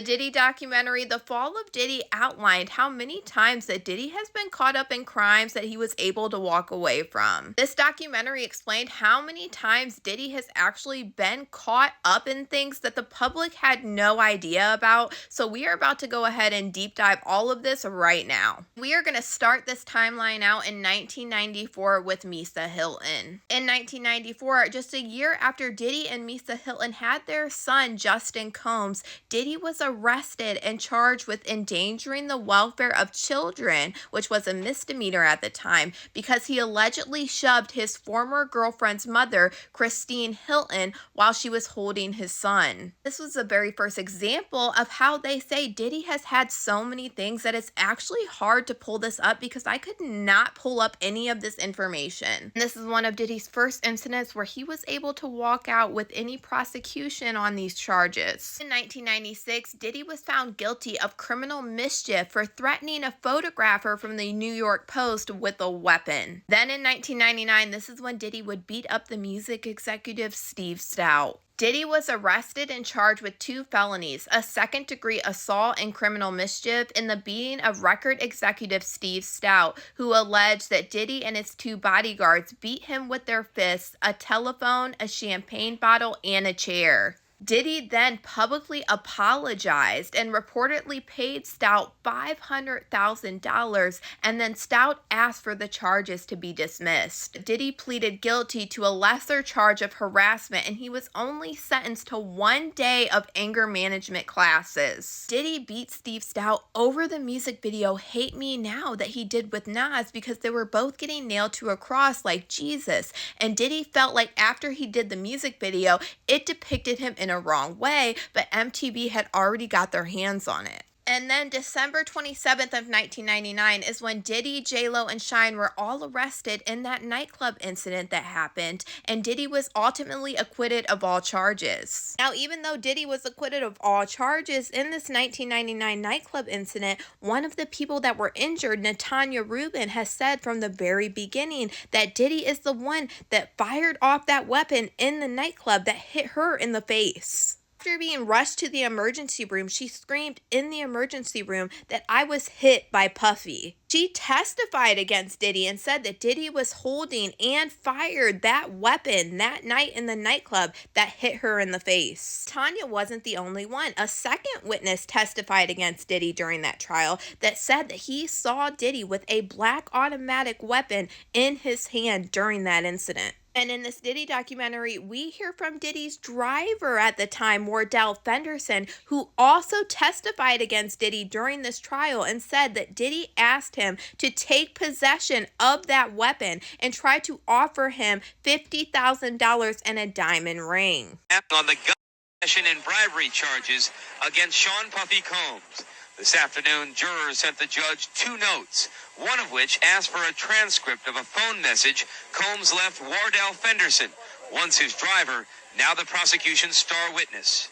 The Diddy documentary, The Fall of Diddy, outlined how many times that Diddy has been caught up in crimes that he was able to walk away from. This documentary explained how many times Diddy has actually been caught up in things that the public had no idea about. So we are about to go ahead and deep dive all of this right now. We are going to start this timeline out in 1994 with Misa Hilton. In 1994, just a year after Diddy and Misa Hilton had their son, Justin Combs, Diddy was arrested and charged with endangering the welfare of children, which was a misdemeanor at the time, because he allegedly shoved his former girlfriend's mother, Christine Hilton, while she was holding his son. This was the very first example of how they say Diddy has had so many things that it's actually hard to pull this up because I could not pull up any of this information. And this is one of Diddy's first incidents where he was able to walk out with any prosecution on these charges. In 1996, Diddy was found guilty of criminal mischief for threatening a photographer from the New York Post with a weapon. Then in 1999, this is when Diddy would beat up the music executive Steve Stout. Diddy was arrested and charged with 2 felonies, a second-degree assault and criminal mischief, and the beating of record executive Steve Stout, who alleged that Diddy and his 2 bodyguards beat him with their fists, a telephone, a champagne bottle, and a chair. Diddy then publicly apologized and reportedly paid Stout $500,000, and then Stout asked for the charges to be dismissed. Diddy pleaded guilty to a lesser charge of harassment, and he was only sentenced to 1 day of anger management classes. Diddy beat Steve Stout over the music video Hate Me Now that he did with Nas because they were both getting nailed to a cross like Jesus, and Diddy felt like after he did the music video, it depicted him in a wrong way, but MTV had already got their hands on it. And then December 27th of 1999 is when Diddy, J-Lo, and Shine were all arrested in that nightclub incident that happened, and Diddy was ultimately acquitted of all charges. Now, even though Diddy was acquitted of all charges in this 1999 nightclub incident, one of the people that were injured, Natanya Rubin, has said from the very beginning that Diddy is the one that fired off that weapon in the nightclub that hit her in the face. After being rushed to the emergency room, she screamed in the emergency room that I was hit by Puffy. She testified against Diddy and said that Diddy was holding and fired that weapon that night in the nightclub that hit her in the face. Tanya wasn't the only one. A second witness testified against Diddy during that trial that said that he saw Diddy with a black automatic weapon in his hand during that incident. And in this Diddy documentary, we hear from Diddy's driver at the time, Wardell Fenderson, who also testified against Diddy during this trial and said that Diddy asked him to take possession of that weapon and try to offer him $50,000 and a diamond ring. On the gun possession and bribery charges against Sean Puffy Combs. This afternoon, jurors sent the judge 2 notes, one of which asked for a transcript of a phone message Combs left Wardell Fenderson, once his driver, now the prosecution's star witness.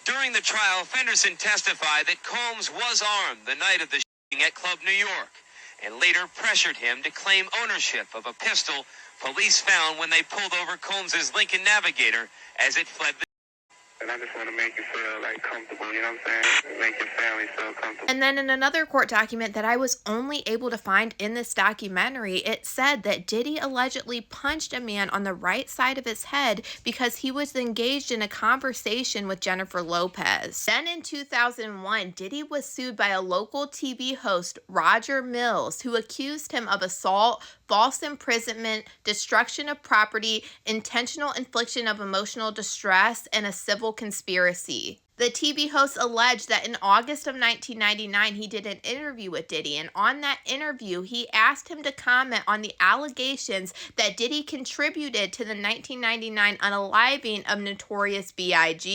During the trial, Fenderson testified that Combs was armed the night of the shooting at Club New York, and later pressured him to claim ownership of a pistol police found when they pulled over Combs' Lincoln Navigator as it fled the. And I just want to make you feel like comfortable, you know what I'm saying? Make your family feel comfortable. And then in another court document that I was only able to find in this documentary, it said that Diddy allegedly punched a man on the right side of his head because he was engaged in a conversation with Jennifer Lopez. Then in 2001, Diddy was sued by a local TV host, Roger Mills, who accused him of assault, false imprisonment, destruction of property, intentional infliction of emotional distress, and a civil conspiracy. The TV host alleged that in August of 1999, he did an interview with Diddy, and on that interview, he asked him to comment on the allegations that Diddy contributed to the 1999 unaliving of Notorious B.I.G.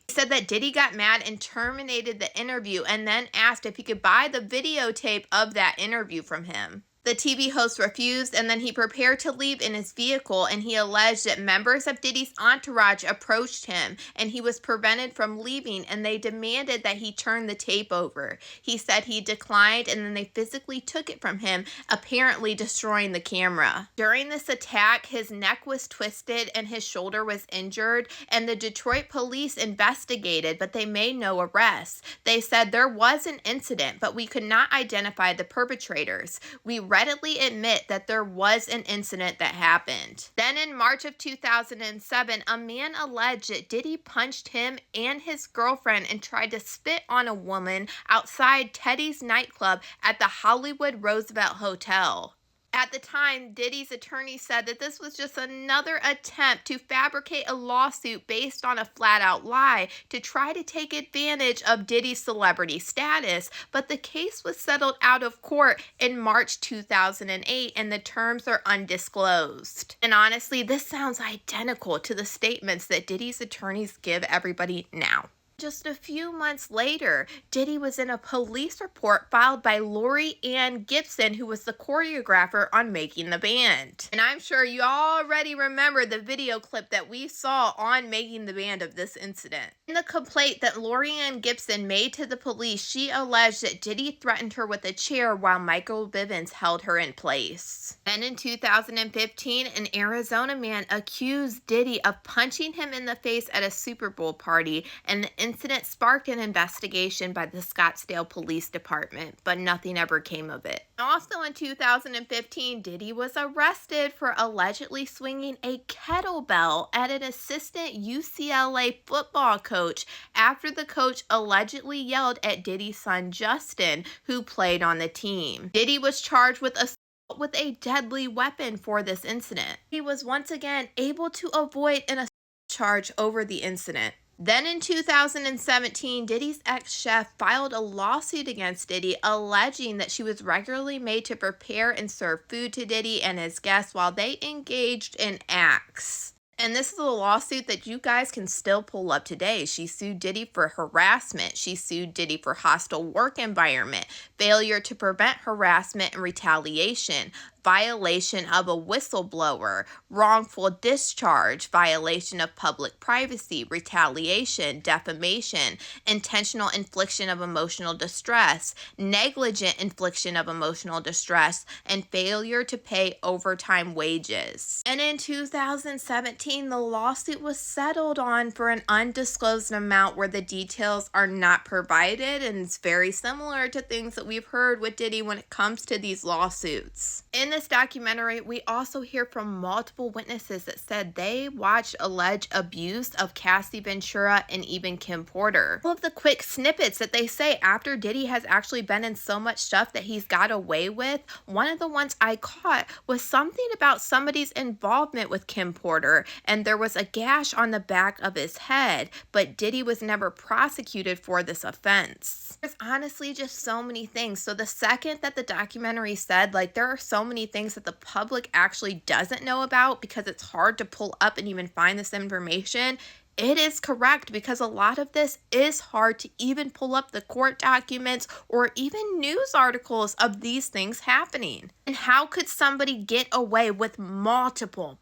He said that Diddy got mad and terminated the interview and then asked if he could buy the videotape of that interview from him. The TV host refused, and then he prepared to leave in his vehicle, and he alleged that members of Diddy's entourage approached him, and he was prevented from leaving, and they demanded that he turn the tape over. He said he declined, and then they physically took it from him, apparently destroying the camera. During this attack, his neck was twisted and his shoulder was injured, and the Detroit police investigated, but they made no arrests. They said there was an incident, but we could not identify the perpetrators. We readily admit that there was an incident that happened. Then in March of 2007, a man alleged that Diddy punched him and his girlfriend and tried to spit on a woman outside Teddy's nightclub at the Hollywood Roosevelt Hotel. At the time, Diddy's attorney said that this was just another attempt to fabricate a lawsuit based on a flat-out lie to try to take advantage of Diddy's celebrity status, but the case was settled out of court in March 2008, and the terms are undisclosed. And honestly, this sounds identical to the statements that Diddy's attorneys give everybody now. Just a few months later, Diddy was in a police report filed by Lori Ann Gibson, who was the choreographer on Making the Band. And I'm sure you already remember the video clip that we saw on Making the Band of this incident. In the complaint that Lori Ann Gibson made to the police, she alleged that Diddy threatened her with a chair while Michael Bivins held her in place. Then in 2015, an Arizona man accused Diddy of punching him in the face at a Super Bowl party, and the incident sparked an investigation by the Scottsdale Police Department, but nothing ever came of it. Also in 2015, Diddy was arrested for allegedly swinging a kettlebell at an assistant UCLA football coach after the coach allegedly yelled at Diddy's son Justin, who played on the team. Diddy was charged with assault with a deadly weapon for this incident. He was once again able to avoid an assault charge over the incident. Then in 2017, Diddy's ex-chef filed a lawsuit against Diddy, alleging that she was regularly made to prepare and serve food to Diddy and his guests while they engaged in acts. And this is a lawsuit that you guys can still pull up today. She sued Diddy for harassment. She sued Diddy for hostile work environment, failure to prevent harassment and retaliation, violation of a whistleblower, wrongful discharge, violation of public privacy, retaliation, defamation, intentional infliction of emotional distress, negligent infliction of emotional distress, and failure to pay overtime wages. And in 2017, the lawsuit was settled on for an undisclosed amount where the details are not provided, and it's very similar to things that we've heard with Diddy when it comes to these lawsuits. In this documentary, we also hear from multiple witnesses that said they watched alleged abuse of Cassie Ventura and even Kim Porter. All of the quick snippets that they say after Diddy has actually been in so much stuff that he's got away with, one of the ones I caught was something about somebody's involvement with Kim Porter, and there was a gash on the back of his head, but Diddy was never prosecuted for this offense. There's honestly just so many things. So the second that the documentary said, like, there are so many things that the public actually doesn't know about because it's hard to pull up and even find this information, it is correct, because a lot of this is hard to even pull up the court documents or even news articles of these things happening. And how could somebody get away with multiple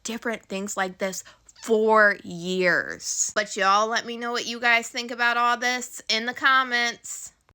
different things like this for years? But y'all let me know what you guys think about all this in the comments.